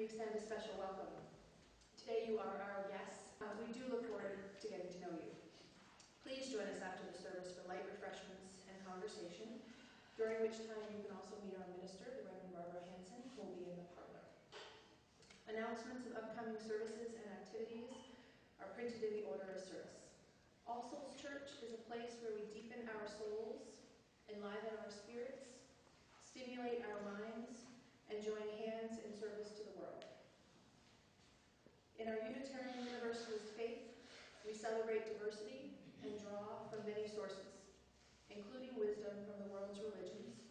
extend a special welcome. Today you are our guests. We do look forward to getting to know you. Please join us after the service for light refreshments and conversation, during which time you can also meet our minister, the Reverend Barbara Hanson, who will be in the parlor. Announcements of upcoming services and activities are printed in the order of service. All Souls Church is a place where we deepen our souls, enliven our spirits, stimulate our minds, and join hands in service to the world. In our Unitarian Universalist faith, we celebrate diversity and draw from many sources, including wisdom from the world's religions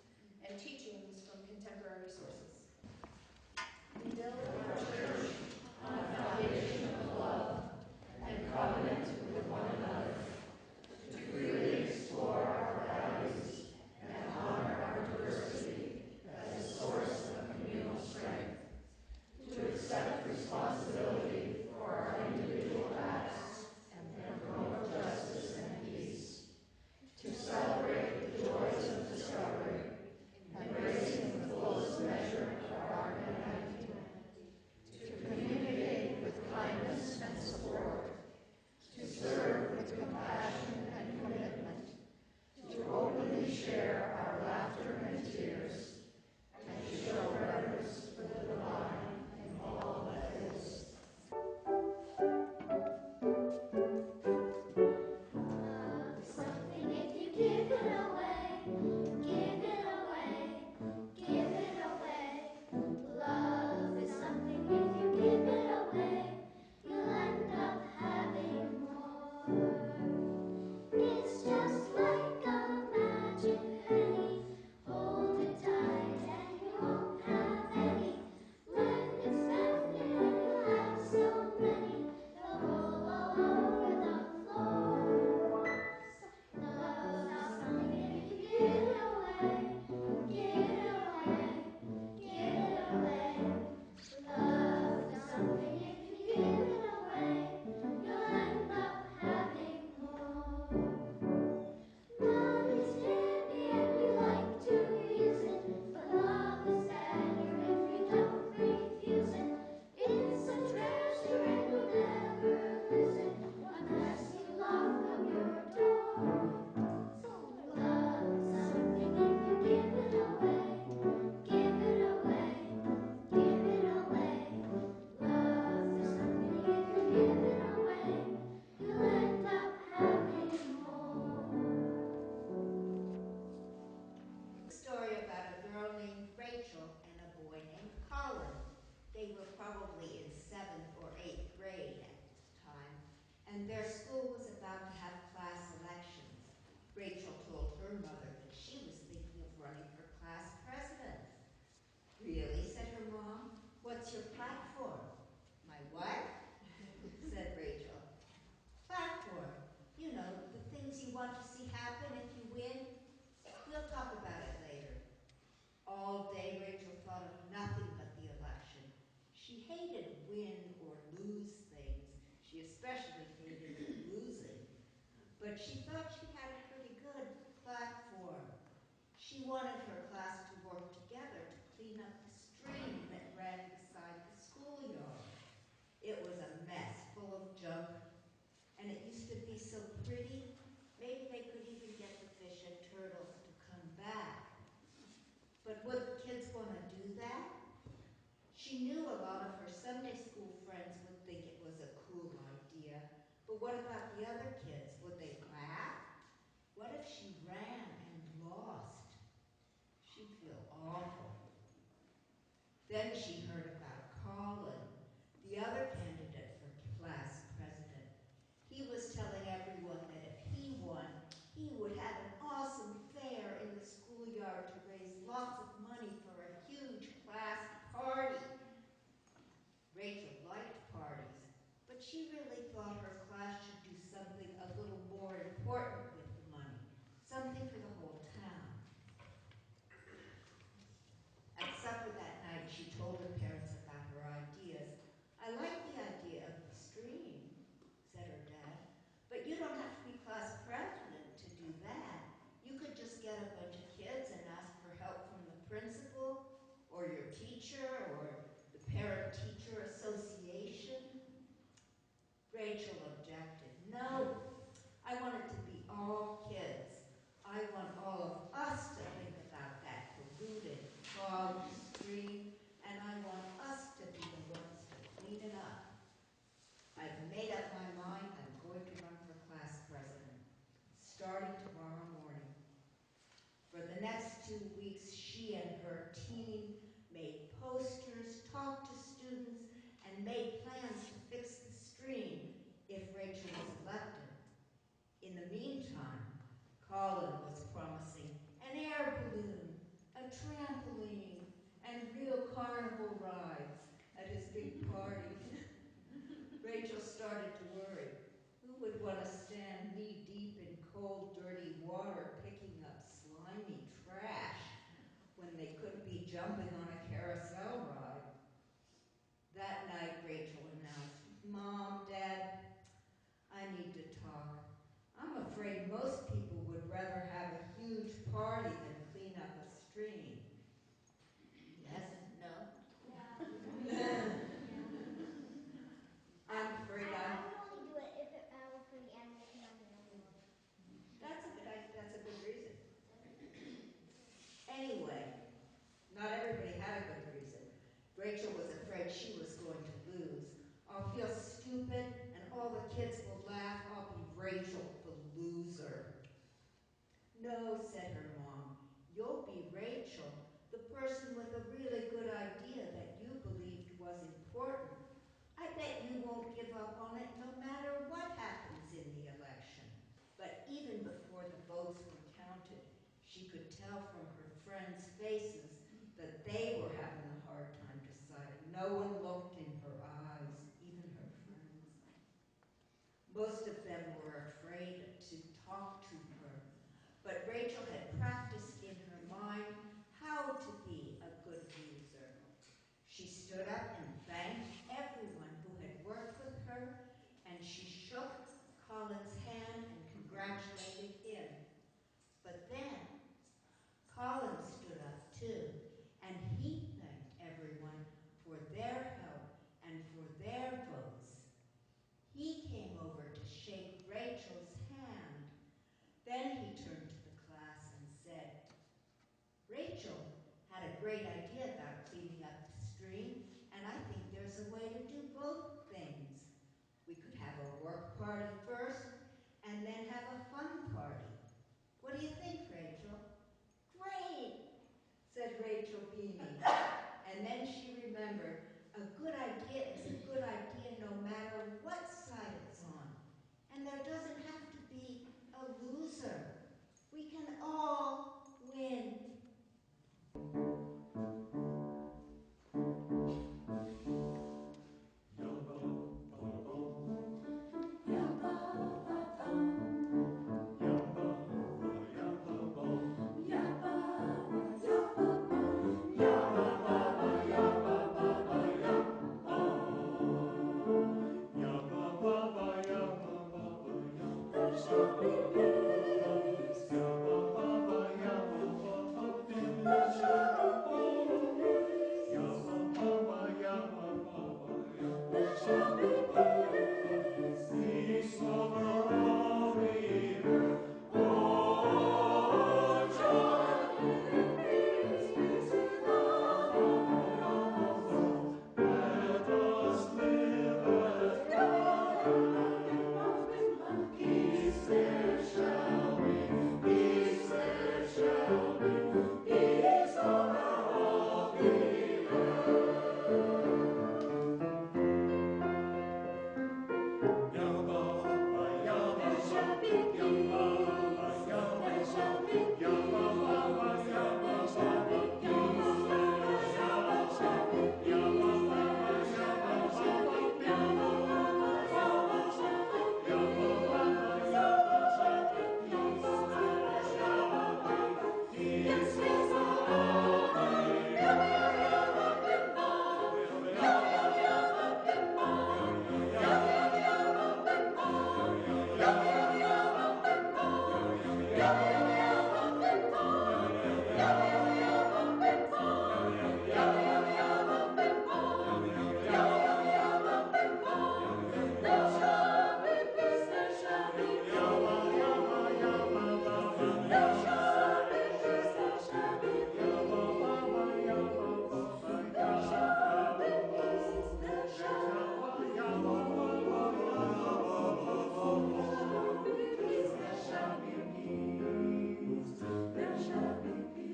and teachings from contemporary sources. We build our church on a foundation of love and covenant with one another, to freely explore our values and honor our diversity as a source of communal strength, to accept responsibility for our individual acts and promote justice and peace, to celebrate the joys of discovery, embracing the fullest measure of our humanity, to communicate with kindness and support, to serve with compassion and commitment, to openly share our laughter and tears, and to show reverence for the divine in all that is. Love is something if you give it away, give it away, give it away. Love is something if you give it away, you'll end up having more. It's just like a magic penny, hold it tight and you won't have any. When it's spent and you have so many, they'll roll all over the floor. Love is something if you give it away, give it away, give it away. Love is something if you give it away, you'll end up having more. Money's handy and you like to use it, but love is better if you don't refuse it. It's a treasure and you'll never lose it unless you lock up your door. Love is something if you give it away, give it away, give it away. Love is something if you give it away, you'll end up having more. Story about a girl named Rachel and a boy named Colin. They were probably in 7th or 8th grade at this time, and their school was about to have class elections. Rachel told her mother that she was thinking of running for class president. Really, said her mom. What's your platform? My what? said Rachel. Platform. You know, the things you want to see happen if you win. We'll talk about it later. All day Rachel thought of nothing but the election. She hated win or lose things. She especially hated losing. But she thought she had a pretty good platform. She wanted her class to work together to clean up the stream that ran beside the schoolyard. It was a mess full of junk, and it used to be so pretty. Maybe they could even get the fish and turtles to come back. But would the kids want to do that? She knew a lot of her Sunday school friends would think it was a cool idea. But what about the other kids? Would they laugh? What if she ran and lost? She'd She and her team made posters, talked to students, and made plans to fix the stream if Rachel was elected. In the meantime, Colin was promising an air balloon, a trampoline, and real carnival rides at his big party. Rachel started to worry. Who would want to stand knee-deep in cold, dirty water picking up slimy trash when they could be jumping on a carousel ride? That night, Rachel announced, "Mom, Dad, I need to talk. I'm afraid most people would rather have a huge party than clean up a stream." Yes? No? I'm afraid I would only do it if it were for the animals and not the animals. That's a good reason. Anyway, not everybody had a good reason. Rachel was afraid she was going to lose. "I'll feel stupid and all the kids will laugh. I'll be Rachel, the loser." "No," said her mom. "You'll be Rachel, the person with a really good idea that you believed was important. I bet you won't give up on it no matter what happens in the election." But even before the votes were counted, she could tell from her friends' faces that they were having a hard time deciding. No one looked in her eyes, even her friends. Most of them were afraid to talk to her, but Rachel had practiced in her mind how to be a good loser. She stood up and thanked everyone who had worked with her, and she shook Colin's hand and congratulated him. But then Colin stood up too, and he thanked everyone for their help and for their votes. He came over to shake Rachel's hand. Then he turned to the class and said, "Rachel had a great idea about cleaning up the stream, and I think there's a way to do both things. We could have a work party first, and then have a fun party. What do you think, Rachel?" "Great," said Rachel, beaming. And then she remembered, a good idea is a good idea no matter what side it's on. And there doesn't have to be a loser. We can all win. There shall be peace.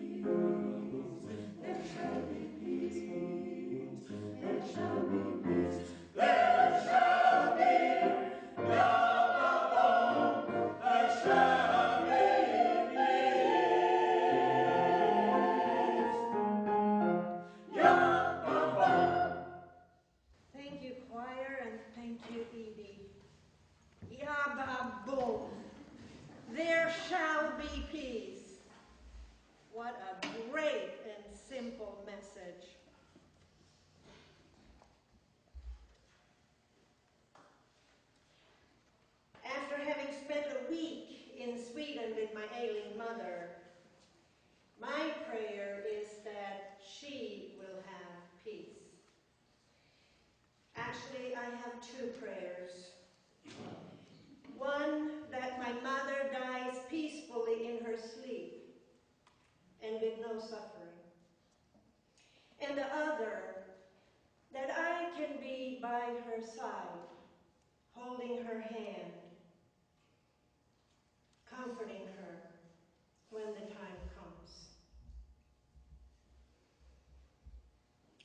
shall be peace. Yah-bah-bah. Thank you, choir, and thank you, Edie. Yah-bah-boom. There shall be peace. What a great and simple message. After having spent a week in Sweden with my ailing mother, my prayer is that she will have peace. Actually, I have two prayers. One, that my mother dies peacefully in her sleep and with no suffering. And the other, that I can be by her side, holding her hand, comforting her when the time comes.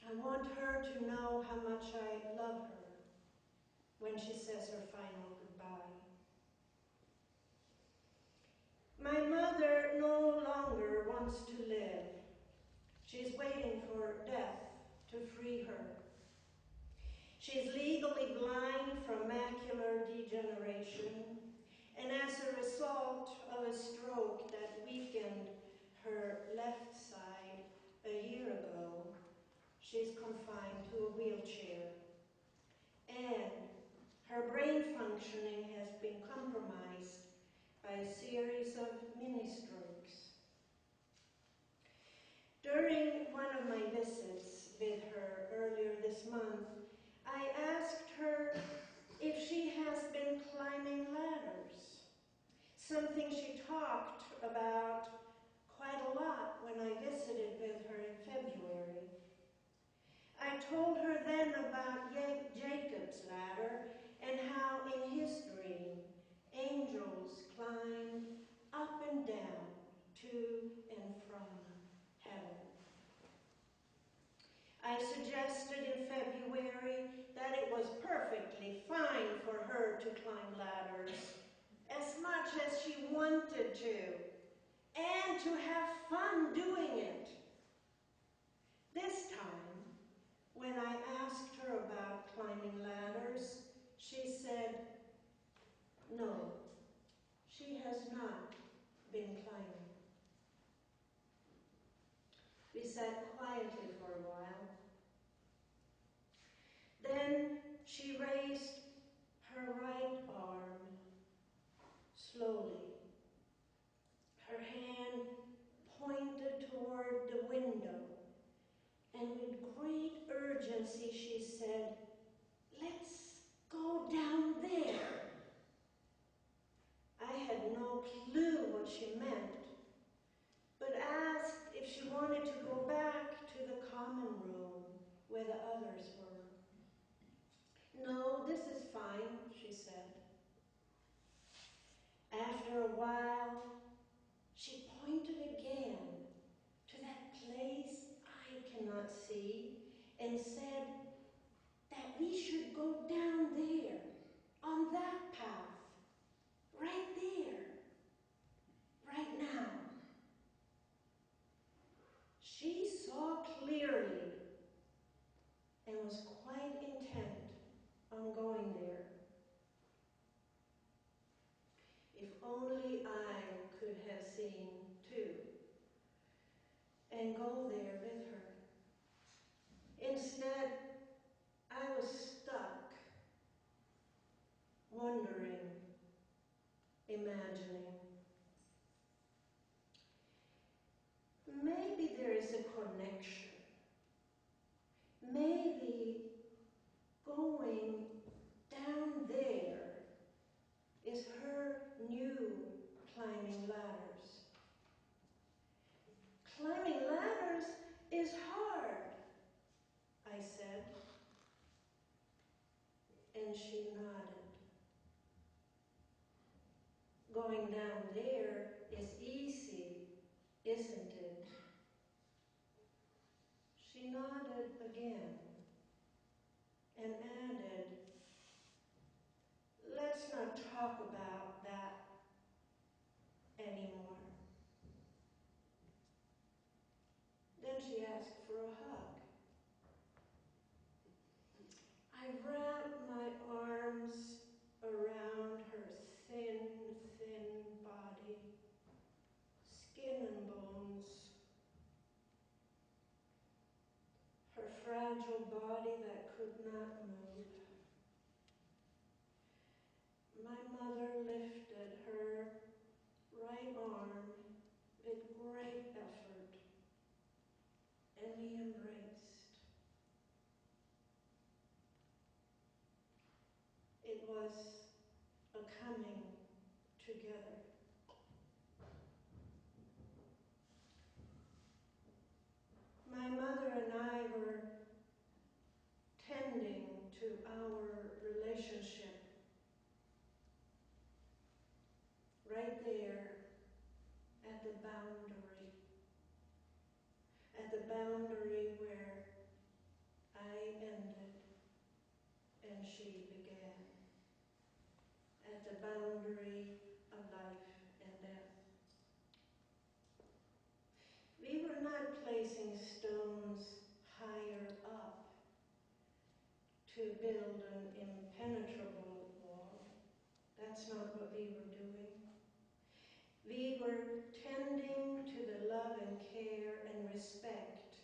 I want her to know how much I love her when she says her final goodbye. My mother no longer wants to live. She's waiting for death to free her. She's legally blind from macular degeneration, and as a result of a stroke that weakened her left side a year ago, she's confined to a wheelchair. And her brain functioning has been compromised by a series of mini-strokes. During one of my visits with her earlier this month, I asked her if she has been climbing ladders, something she talked about quite a lot when I visited with her in February. I told her then about Jacob's ladder and how in his dream angels climbed up and down to and from heaven. I suggested in February that it was perfectly fine for her to climb ladders as much as she wanted to, and to have fun doing it. This time, when I asked her about climbing ladders, she said, no, she has not been climbing. We sat quietly for a while. Then she raised her right arm slowly. Her hand pointed toward the window, and with great urgency she said, let's go down there. I had no clue what she meant, but asked if she wanted to go back to the common room where the others were. No, this is fine, she said. After a while, she pointed again to that place I cannot see and said that we should go down there, on that path, right there, right now. She saw clearly and was quite intent on going there. If only I could have seen too, and go there with her. Instead, I was stuck, wondering, imagining. Maybe there is a connection. Maybe going down there is her new climbing ladders. Climbing ladders is hard, I said, and she nodded. Going down there is easy, isn't it? She nodded again and added, let's not talk about that skin and bones, her fragile body that could not move. My mother lifted her right arm with great effort, and we embraced. It was a coming together. My mother and I were tending to our relationship right there at the boundary where I ended and she began, at the boundary of life and death. We were not placing stones higher up to build an impenetrable wall. That's not what we were doing. We were tending to the love and care and respect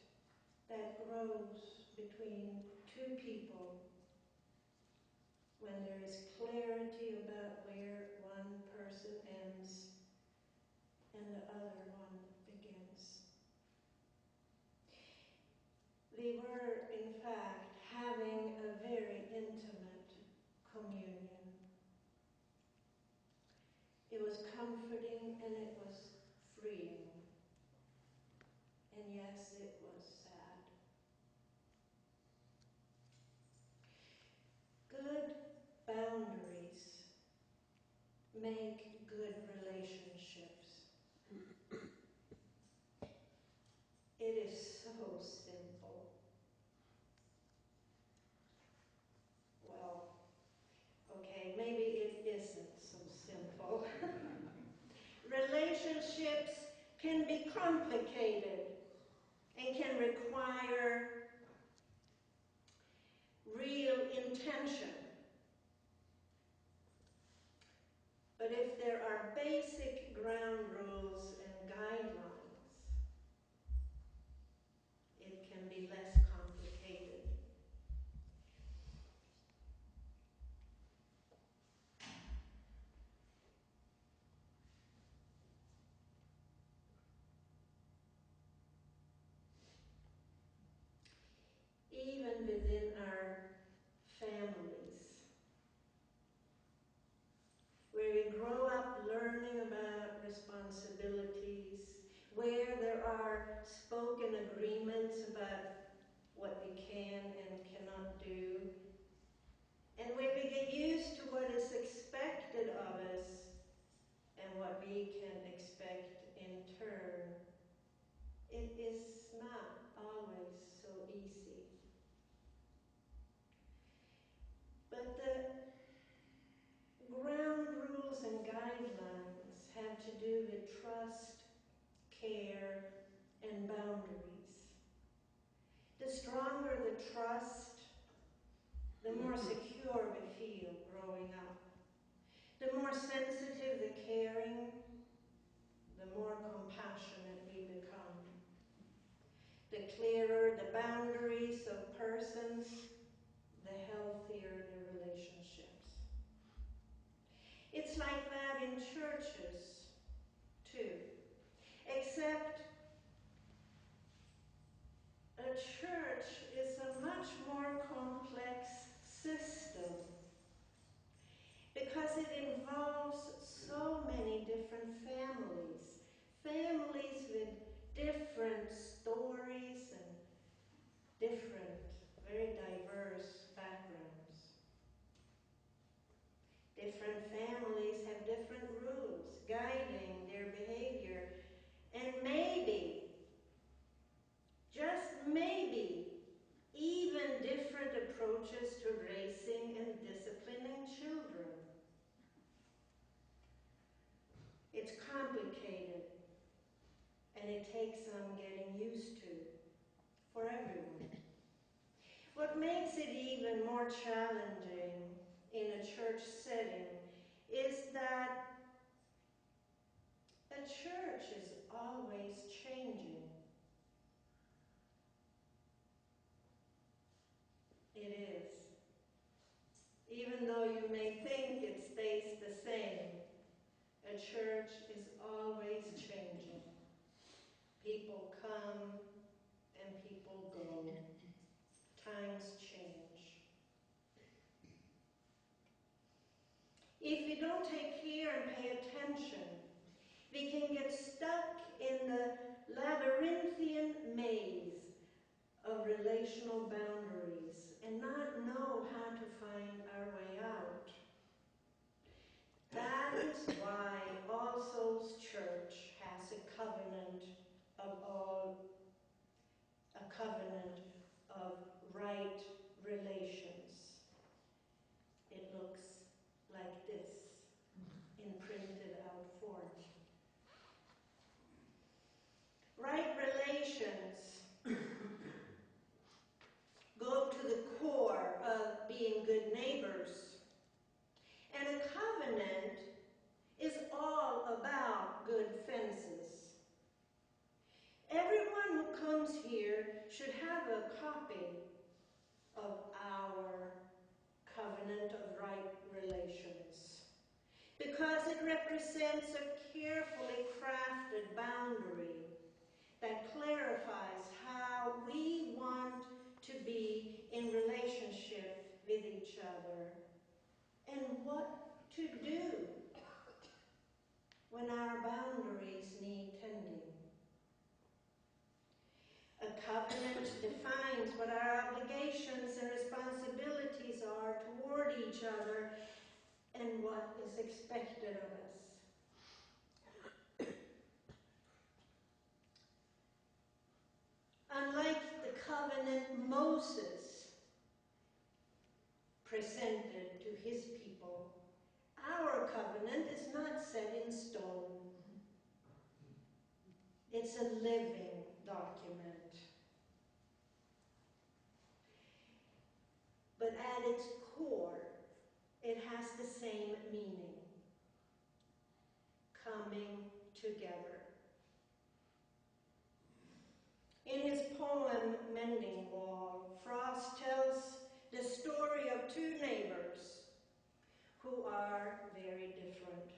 that grows between two people when there is clarity about where one person ends and the other one begins. We were, in fact, having a very intimate communion. It was comforting and it was freeing. And yes, it was sad. Good boundaries make good relationships. It is so simple. Well, okay, maybe it isn't so simple. Relationships can be complicated and can require real intention. But if there are basic ground rules and guidelines, it can be less complicated. Even within our families, where we grow up learning about responsibilities, where there are spoken agreements about what we can and cannot do, and where we get used to what is expected of us and what we can expect in turn, it is not always so easy. But the ground rules and guidelines have to do with trust, care, and boundaries. The stronger the trust, the more secure we feel growing up. The more sensitive the caring, the more compassionate we become. The clearer the boundaries of persons, the healthier the relationships. It's like that in churches, too. Except a church is a much more complex system because it involves so many different families. Families with different stories and different, very diverse backgrounds. Different families have different rules guiding their behavior, and maybe, just maybe, even different approaches to raising and disciplining children. It's complicated, and it takes some getting used to for everyone. What makes it even more challenging in a church setting is that a church is always changing. It is. Even though you may think it stays the same, a church is always changing. People come and people go. Times change. If we don't take care and pay attention, we can get stuck in the labyrinthian maze of relational boundaries and not know how to find our way out. That is why All Souls Church has a covenant of right relations. It looks like this in printed out form. Right relations go to the core of being good neighbors. And a covenant is all about good fences. Everyone who comes here should have a copy of our covenant of right relations, because it represents a carefully crafted boundary that clarifies how we want to be in relationship with each other and what to do when our boundaries need tending. A covenant defines what our obligations and responsibilities are toward each other and what is expected of us. Unlike the covenant Moses presented to his people, our covenant is not set in stone. It's a living document. But at its core, it has the same meaning: coming together. In his poem, Mending Wall, Frost tells the story of two neighbors who are very different.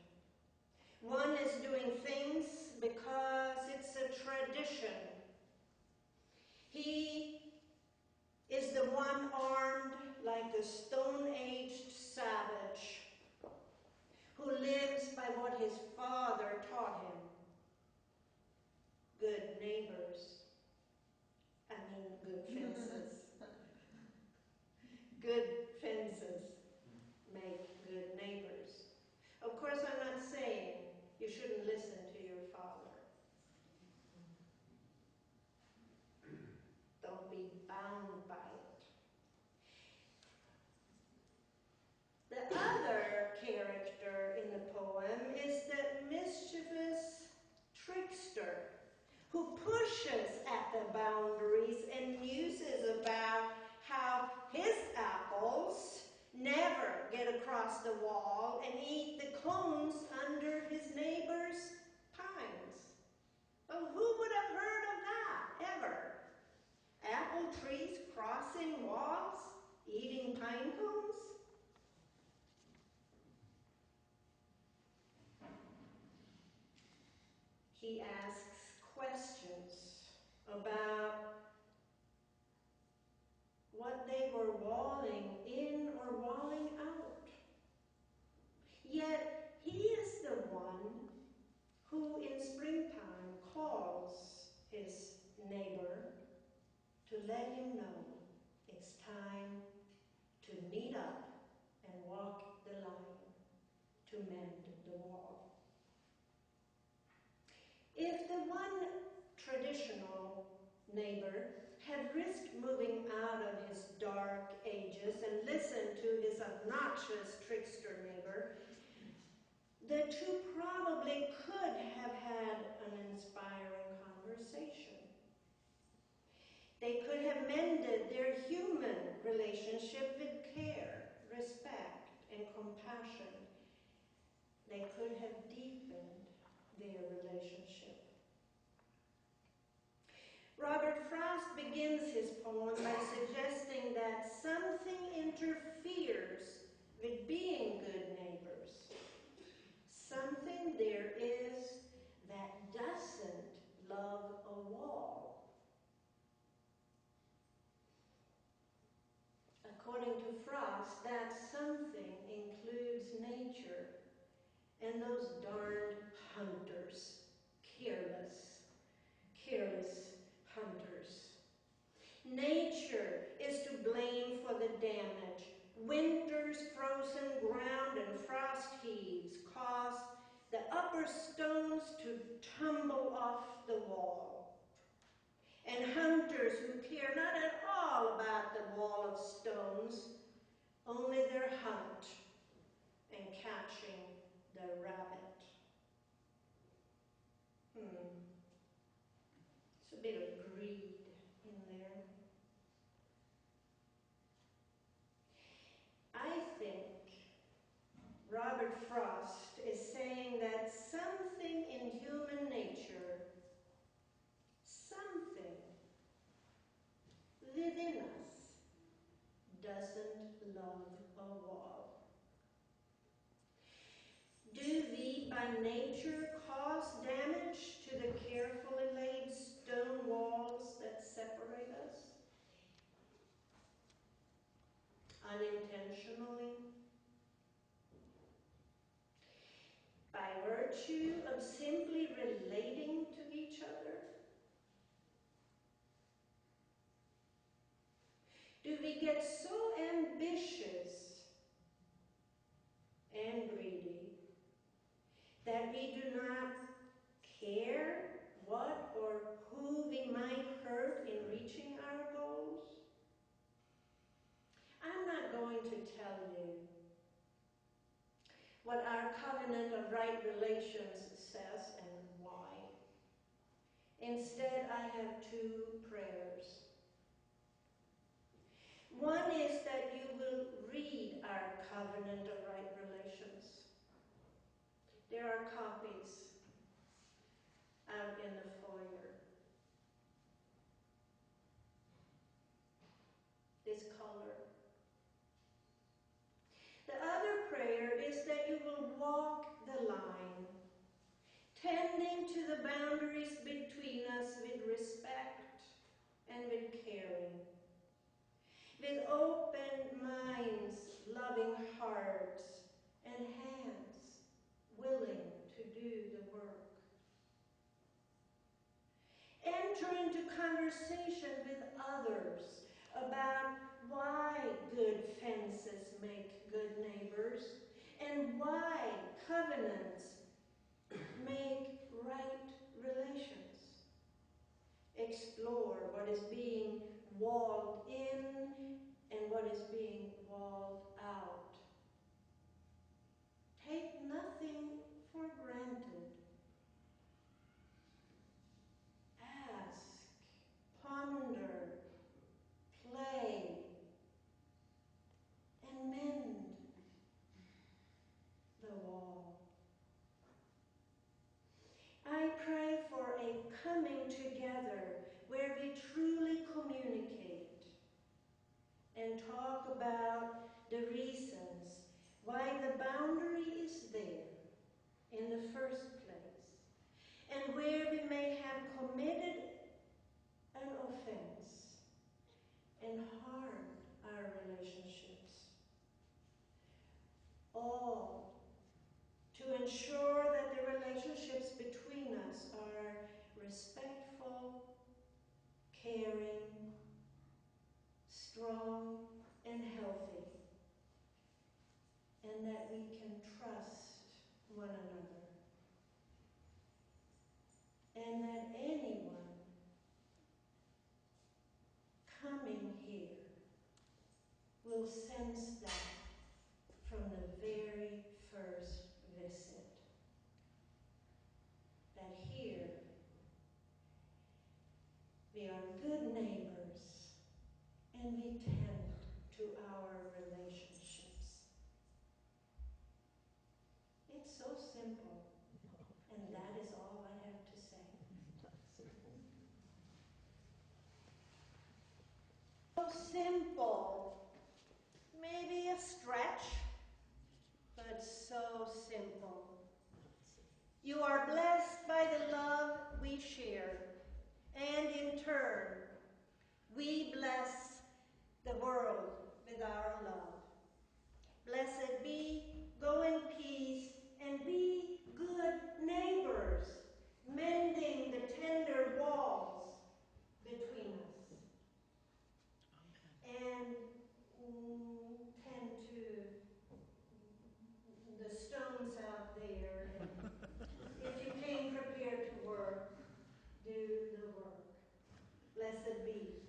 One is doing things because it's a tradition. He is the one armed like a stone-aged savage who lives by what his father taught him. Good neighbors. Good fences. Good fences make good neighbors. Of course, I'm not saying you shouldn't listen to your father. Don't be bound by it. The other character in the poem is the mischievous trickster who pushes at the boundaries and muses about how his apples never get across the wall and eat the cones under his neighbor's pines. Well, who would have heard of that, ever? Apple trees crossing walls, eating pine cones? He asks questions about what they were walling in or walling out. Yet he is the one who in springtime calls his neighbor to let him know it's time to meet up and walk the line to mend the wall. If the one traditional neighbor had risked moving out of his dark ages and listened to his obnoxious trickster neighbor, the two probably could have had an inspiring conversation. They could have mended their human relationship with care, respect, and compassion. They could have deepened their relationship poem by suggesting that something interferes with being good neighbors. Something there is that doesn't love a wall. According to Frost, that something includes nature and those darned hunters, careless hunters. Nature is to blame for the damage. Winter's frozen ground and frost heaves cause the upper stones to tumble off the wall. And hunters who care not at all about the wall of stones, only their hunt and catching the rabbit. It's a bit of greed in there. I think Robert Frost is saying that something in human nature, something within us, doesn't love a wall. Do we, by nature, cause damage to the carefully laid stone walls that separate us? Unintentionally? By virtue of simply relating to each other? Do we get so ambitious and greedy that we do not care what or who we might hurt in reaching our goals? I'm not going to tell you what our covenant of right relations says and why. Instead, I have two prayers. One is that you will read our covenant of right relations. There are copies out in the foyer. This color. The other prayer is that you will walk the line, tending to the boundaries between us with respect and with caring, with open minds, loving hearts, and hands willing to do the work. Enter into conversation with others about why good fences make good neighbors and why covenants make right relations. Explore what is being walled in and what is being walled out. Take nothing for granted. Ask, ponder, play, and mend the wall. I pray for a coming together where we truly communicate and talk about the reasons why the boundary is there in the first place, and where we may have committed an offense and harmed our relationships. All to ensure that the relationships between us are respectful, caring, strong, and healthy, and that we can trust one another, and that anyone coming here will sense that from the very first visit, that here we are good neighbors and we tend to our relationships. It's so simple, and that is all I have to say. simple. Maybe a stretch, but so simple. You are blessed by the love we share, and in turn, we bless the world with our love. Blessed be, go in peace, and be good neighbors, mending the tender walls between us. And tend to the stones out there. And if you came prepared to work, do the work. Blessed be.